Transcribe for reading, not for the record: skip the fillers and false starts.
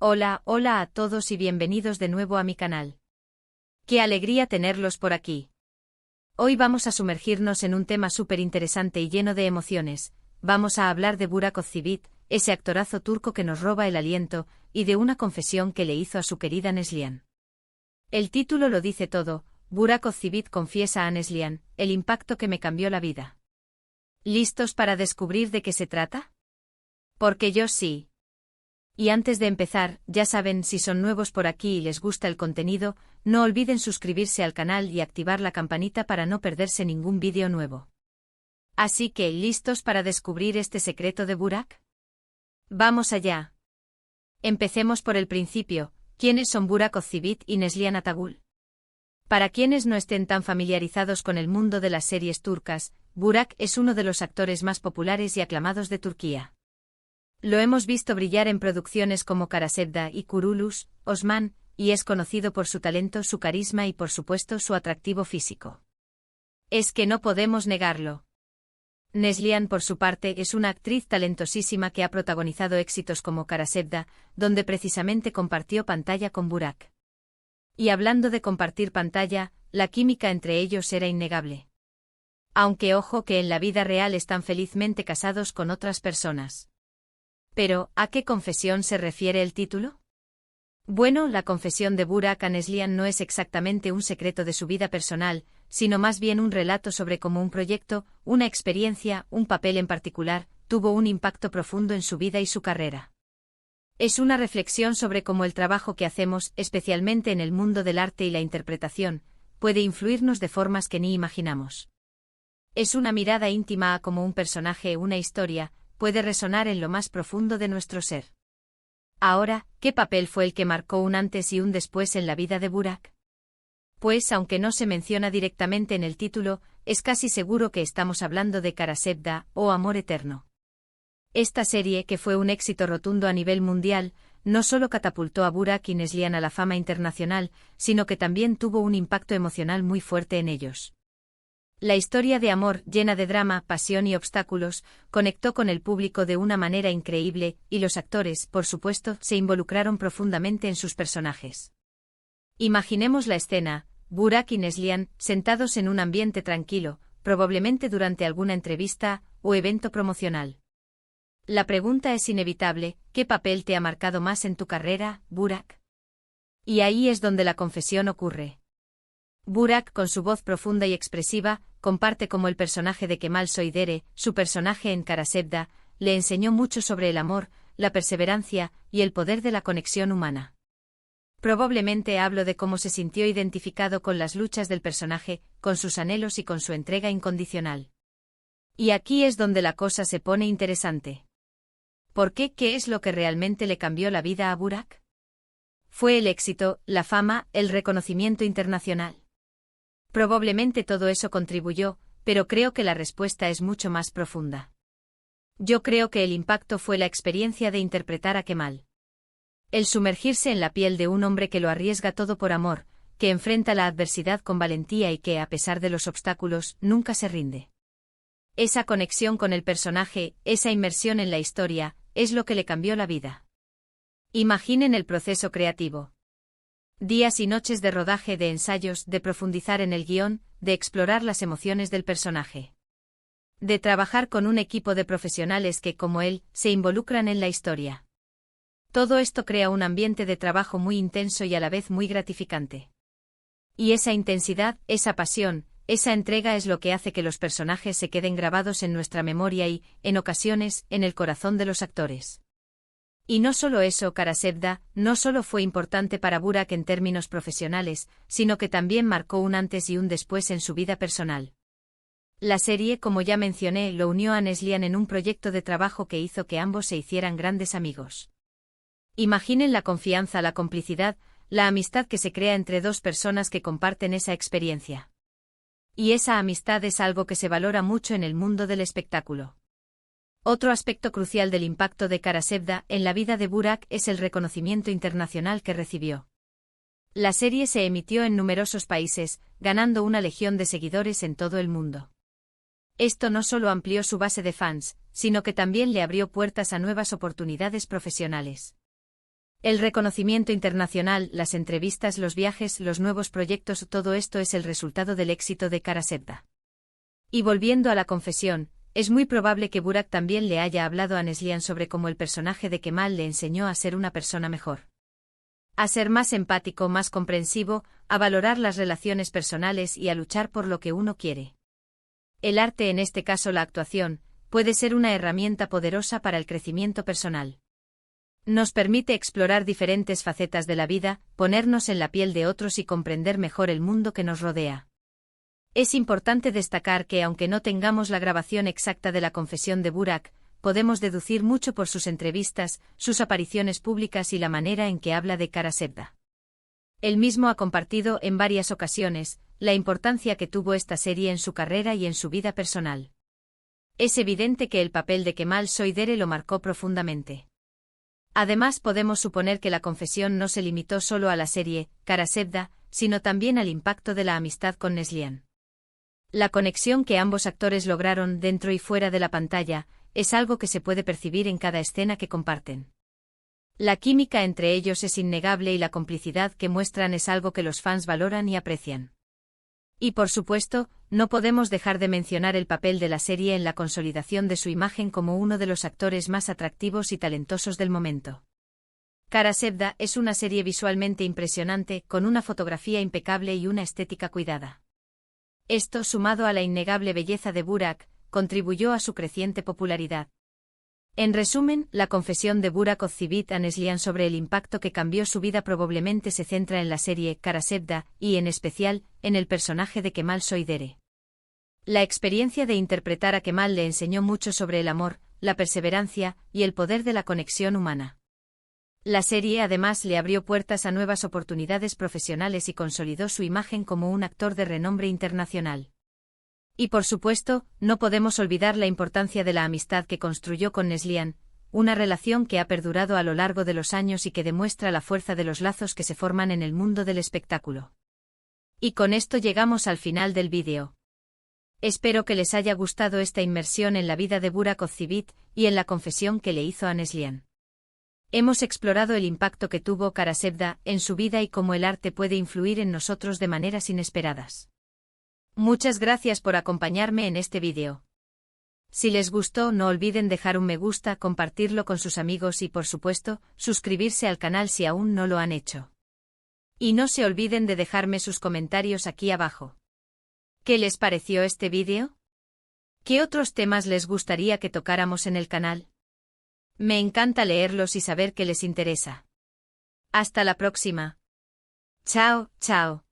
Hola, hola a todos y bienvenidos de nuevo a mi canal. ¡Qué alegría tenerlos por aquí! Hoy vamos a sumergirnos en un tema súper interesante y lleno de emociones. Vamos a hablar de Burak Özçivit, ese actorazo turco que nos roba el aliento, y de una confesión que le hizo a su querida Neslihan. El título lo dice todo: Burak Özçivit confiesa a Neslihan, el impacto que me cambió la vida. ¿Listos para descubrir de qué se trata? Porque yo sí. Y antes de empezar, ya saben, si son nuevos por aquí y les gusta el contenido, no olviden suscribirse al canal y activar la campanita para no perderse ningún vídeo nuevo. Así que, ¿listos para descubrir este secreto de Burak? ¡Vamos allá! Empecemos por el principio. ¿Quiénes son Burak Özçivit y Neslihan Atagül? Para quienes no estén tan familiarizados con el mundo de las series turcas, Burak es uno de los actores más populares y aclamados de Turquía. Lo hemos visto brillar en producciones como Kara Sevda y Kuruluş, Osman, y es conocido por su talento, su carisma y por supuesto su atractivo físico. Es que no podemos negarlo. Neslihan, por su parte, es una actriz talentosísima que ha protagonizado éxitos como Kara Sevda, donde precisamente compartió pantalla con Burak. Y hablando de compartir pantalla, la química entre ellos era innegable. Aunque ojo que en la vida real están felizmente casados con otras personas. Pero, ¿a qué confesión se refiere el título? Bueno, la confesión de Burak a Neslihan no es exactamente un secreto de su vida personal, sino más bien un relato sobre cómo un proyecto, una experiencia, un papel en particular, tuvo un impacto profundo en su vida y su carrera. Es una reflexión sobre cómo el trabajo que hacemos, especialmente en el mundo del arte y la interpretación, puede influirnos de formas que ni imaginamos. Es una mirada íntima a cómo un personaje, una historia, puede resonar en lo más profundo de nuestro ser. Ahora, ¿qué papel fue el que marcó un antes y un después en la vida de Burak? Pues, aunque no se menciona directamente en el título, es casi seguro que estamos hablando de Kara Sevda, o Amor Eterno. Esta serie, que fue un éxito rotundo a nivel mundial, no solo catapultó a Burak y Neslihan a la fama internacional, sino que también tuvo un impacto emocional muy fuerte en ellos. La historia de amor, llena de drama, pasión y obstáculos, conectó con el público de una manera increíble, y los actores, por supuesto, se involucraron profundamente en sus personajes. Imaginemos la escena: Burak y Neslihan, sentados en un ambiente tranquilo, probablemente durante alguna entrevista o evento promocional. La pregunta es inevitable: ¿qué papel te ha marcado más en tu carrera, Burak? Y ahí es donde la confesión ocurre. Burak, con su voz profunda y expresiva, comparte cómo el personaje de Kemal Soydere, su personaje en Kara Sevda, le enseñó mucho sobre el amor, la perseverancia y el poder de la conexión humana. Probablemente hablo de cómo se sintió identificado con las luchas del personaje, con sus anhelos y con su entrega incondicional. Y aquí es donde la cosa se pone interesante. ¿Por qué? ¿Qué es lo que realmente le cambió la vida a Burak? ¿Fue el éxito, la fama, el reconocimiento internacional? Probablemente todo eso contribuyó, pero creo que la respuesta es mucho más profunda. Yo creo que el impacto fue la experiencia de interpretar a Kemal. El sumergirse en la piel de un hombre que lo arriesga todo por amor, que enfrenta la adversidad con valentía y que, a pesar de los obstáculos, nunca se rinde. Esa conexión con el personaje, esa inmersión en la historia, es lo que le cambió la vida. Imaginen el proceso creativo. Días y noches de rodaje, de ensayos, de profundizar en el guión, de explorar las emociones del personaje. De trabajar con un equipo de profesionales que, como él, se involucran en la historia. Todo esto crea un ambiente de trabajo muy intenso y a la vez muy gratificante. Y esa intensidad, esa pasión, esa entrega es lo que hace que los personajes se queden grabados en nuestra memoria y, en ocasiones, en el corazón de los actores. Y no solo eso, Kara Sevda no solo fue importante para Burak en términos profesionales, sino que también marcó un antes y un después en su vida personal. La serie, como ya mencioné, lo unió a Neslihan en un proyecto de trabajo que hizo que ambos se hicieran grandes amigos. Imaginen la confianza, la complicidad, la amistad que se crea entre dos personas que comparten esa experiencia. Y esa amistad es algo que se valora mucho en el mundo del espectáculo. Otro aspecto crucial del impacto de Kara Sevda en la vida de Burak es el reconocimiento internacional que recibió. La serie se emitió en numerosos países, ganando una legión de seguidores en todo el mundo. Esto no solo amplió su base de fans, sino que también le abrió puertas a nuevas oportunidades profesionales. El reconocimiento internacional, las entrevistas, los viajes, los nuevos proyectos, todo esto es el resultado del éxito de Kara-Sevda. Y volviendo a la confesión, es muy probable que Burak también le haya hablado a Neslihan sobre cómo el personaje de Kemal le enseñó a ser una persona mejor. A ser más empático, más comprensivo, a valorar las relaciones personales y a luchar por lo que uno quiere. El arte, en este caso la actuación, puede ser una herramienta poderosa para el crecimiento personal. Nos permite explorar diferentes facetas de la vida, ponernos en la piel de otros y comprender mejor el mundo que nos rodea. Es importante destacar que aunque no tengamos la grabación exacta de la confesión de Burak, podemos deducir mucho por sus entrevistas, sus apariciones públicas y la manera en que habla de Kara-Sevda. Él mismo ha compartido en varias ocasiones la importancia que tuvo esta serie en su carrera y en su vida personal. Es evidente que el papel de Kemal Soydere lo marcó profundamente. Además, podemos suponer que la confesión no se limitó solo a la serie Kara-Sevda, sino también al impacto de la amistad con Neslihan. La conexión que ambos actores lograron dentro y fuera de la pantalla es algo que se puede percibir en cada escena que comparten. La química entre ellos es innegable y la complicidad que muestran es algo que los fans valoran y aprecian. Y por supuesto, no podemos dejar de mencionar el papel de la serie en la consolidación de su imagen como uno de los actores más atractivos y talentosos del momento. Kara-Sevda es una serie visualmente impresionante, con una fotografía impecable y una estética cuidada. Esto, sumado a la innegable belleza de Burak, contribuyó a su creciente popularidad. En resumen, la confesión de Burak Özçivit a Neslihan sobre el impacto que cambió su vida probablemente se centra en la serie Kara-Sevda y, en especial, en el personaje de Kemal Soydere. La experiencia de interpretar a Kemal le enseñó mucho sobre el amor, la perseverancia y el poder de la conexión humana. La serie además le abrió puertas a nuevas oportunidades profesionales y consolidó su imagen como un actor de renombre internacional. Y por supuesto, no podemos olvidar la importancia de la amistad que construyó con Neslihan, una relación que ha perdurado a lo largo de los años y que demuestra la fuerza de los lazos que se forman en el mundo del espectáculo. Y con esto llegamos al final del vídeo. Espero que les haya gustado esta inmersión en la vida de Burak Özçivit y en la confesión que le hizo a Neslihan. Hemos explorado el impacto que tuvo Kara-Sevda en su vida y cómo el arte puede influir en nosotros de maneras inesperadas. Muchas gracias por acompañarme en este vídeo. Si les gustó, no olviden dejar un me gusta, compartirlo con sus amigos y, por supuesto, suscribirse al canal si aún no lo han hecho. Y no se olviden de dejarme sus comentarios aquí abajo. ¿Qué les pareció este vídeo? ¿Qué otros temas les gustaría que tocáramos en el canal? Me encanta leerlos y saber qué les interesa. Hasta la próxima. Chao, chao.